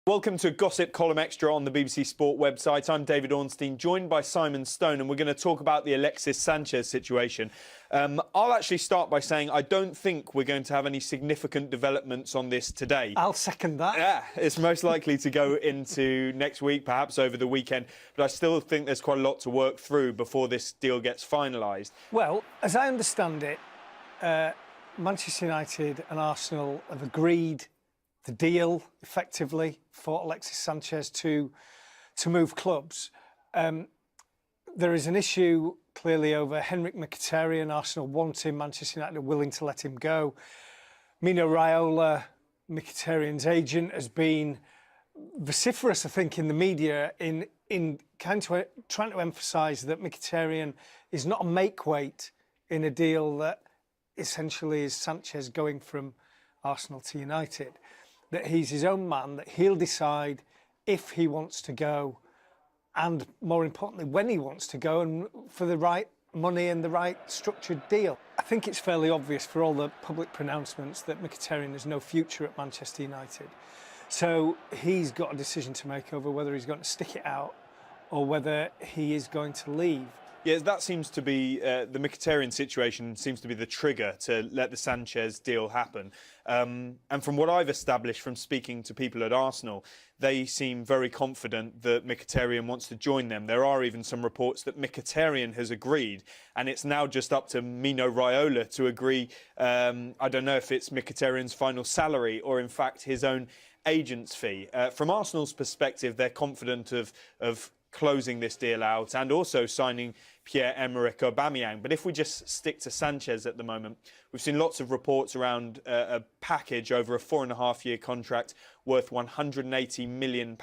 Welcome to Gossip Column Extra on the BBC Sport website. I'm David Ornstein, joined by Simon Stone, and we're going to talk about the Alexis Sanchez situation. I'll actually start by saying I don't think we're going to have any significant developments on this today. I'll second that. Yeah, it's most likely to go into next week, perhaps over the weekend, but I still think there's quite a lot to work through before this deal gets finalised. Well, as I understand it, Manchester United and Arsenal have agreed the deal, effectively, for Alexis Sanchez to move clubs. There is an issue, clearly, over Henrik Mkhitaryan. Arsenal want him, Manchester United are willing to let him go. Mino Raiola, Mkhitaryan's agent, has been vociferous, I think, in the media in kind of trying to emphasise that Mkhitaryan is not a make-weight in a deal that essentially is Sanchez going from Arsenal to United. That he's his own man, that he'll decide if he wants to go and, more importantly, when he wants to go and for the right money and the right structured deal. I think it's fairly obvious for all the public pronouncements that Mkhitaryan has no future at Manchester United. So he's got a decision to make over whether he's going to stick it out or whether he is going to leave. Yeah, that seems to be, the Mkhitaryan situation seems to be the trigger to let the Sanchez deal happen. And from what I've established from speaking to people at Arsenal, they seem very confident that Mkhitaryan wants to join them. There are even some reports that Mkhitaryan has agreed, and it's now just up to Mino Raiola to agree. I don't know if it's Mkhitaryan's final salary or, in fact, his own agent's fee. From Arsenal's perspective, they're confident of closing this deal out and also signing Pierre-Emerick Aubameyang. But if we just stick to Sanchez at the moment, we've seen lots of reports around a package over a 4.5-year contract worth £180 million.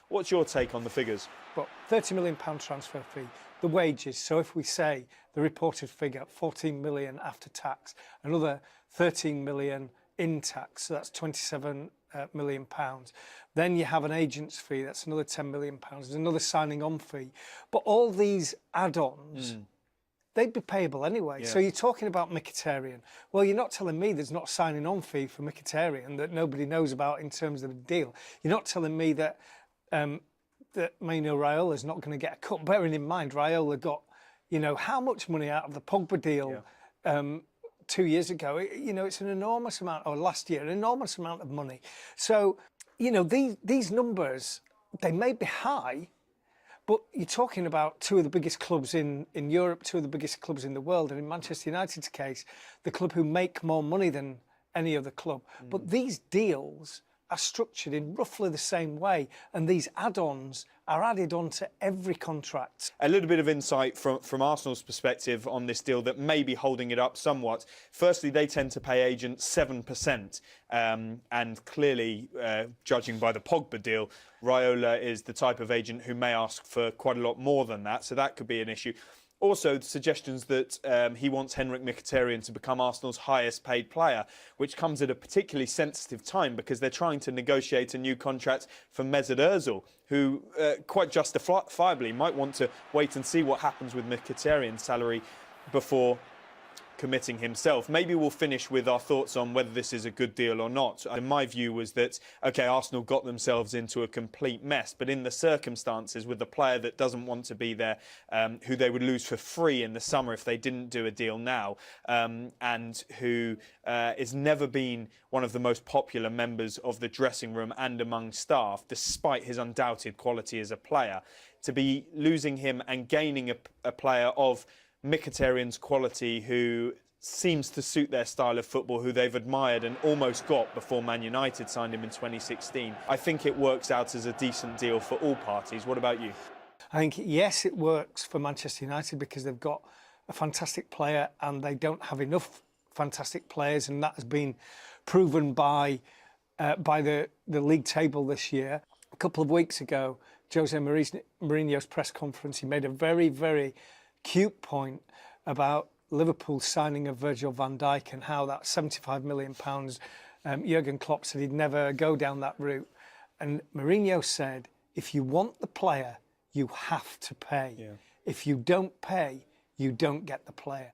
What's your take on the figures? Well, £30 million transfer fee, the wages. So if we say the reported figure, 14 million after tax, another 13 million in tax, so that's 27 million pounds. Then you have an agent's fee, that's another 10 million pounds. There's another signing on fee. But all these add-ons, they'd be payable anyway. Yeah. So you're talking about Mkhitaryan. Well, you're not telling me there's not a signing on fee for Mkhitaryan that nobody knows about in terms of the deal. You're not telling me that that Mino Raiola is not going to get a cut. Bearing in mind, Raiola got, how much money out of the Pogba deal 2 years ago. It's an enormous amount, or last year, an enormous amount of money. So, these numbers, they may be high, but you're talking about two of the biggest clubs in Europe, two of the biggest clubs in the world, and in Manchester United's case, the club who make more money than any other club. But these deals are structured in roughly the same way, and these add-ons are added onto every contract. A little bit of insight from Arsenal's perspective on this deal that may be holding it up somewhat. Firstly, they tend to pay agents 7%, and clearly, judging by the Pogba deal, Raiola is the type of agent who may ask for quite a lot more than that, so that could be an issue. Also, the suggestions that he wants Henrik Mkhitaryan to become Arsenal's highest paid player, which comes at a particularly sensitive time because they're trying to negotiate a new contract for Mesut Ozil, who quite justifiably might want to wait and see what happens with Mkhitaryan's salary before committing himself. Maybe we'll finish with our thoughts on whether this is a good deal or not. And my view was that, OK, Arsenal got themselves into a complete mess, but in the circumstances with a player that doesn't want to be there, who they would lose for free in the summer if they didn't do a deal now, and who has never been one of the most popular members of the dressing room and among staff, despite his undoubted quality as a player, to be losing him and gaining a player of Mkhitaryan's quality who seems to suit their style of football, who they've admired and almost got before Man United signed him in 2016. I think it works out as a decent deal for all parties. What about you? I think, yes, it works for Manchester United because they've got a fantastic player and they don't have enough fantastic players, and that has been proven by the league table this year. A couple of weeks ago, Jose Mourinho's press conference, he made a very, very cute point about Liverpool signing of Virgil van Dijk and how that £75 million, Jurgen Klopp said he'd never go down that route. And Mourinho said, if you want the player, you have to pay. Yeah. If you don't pay, you don't get the player.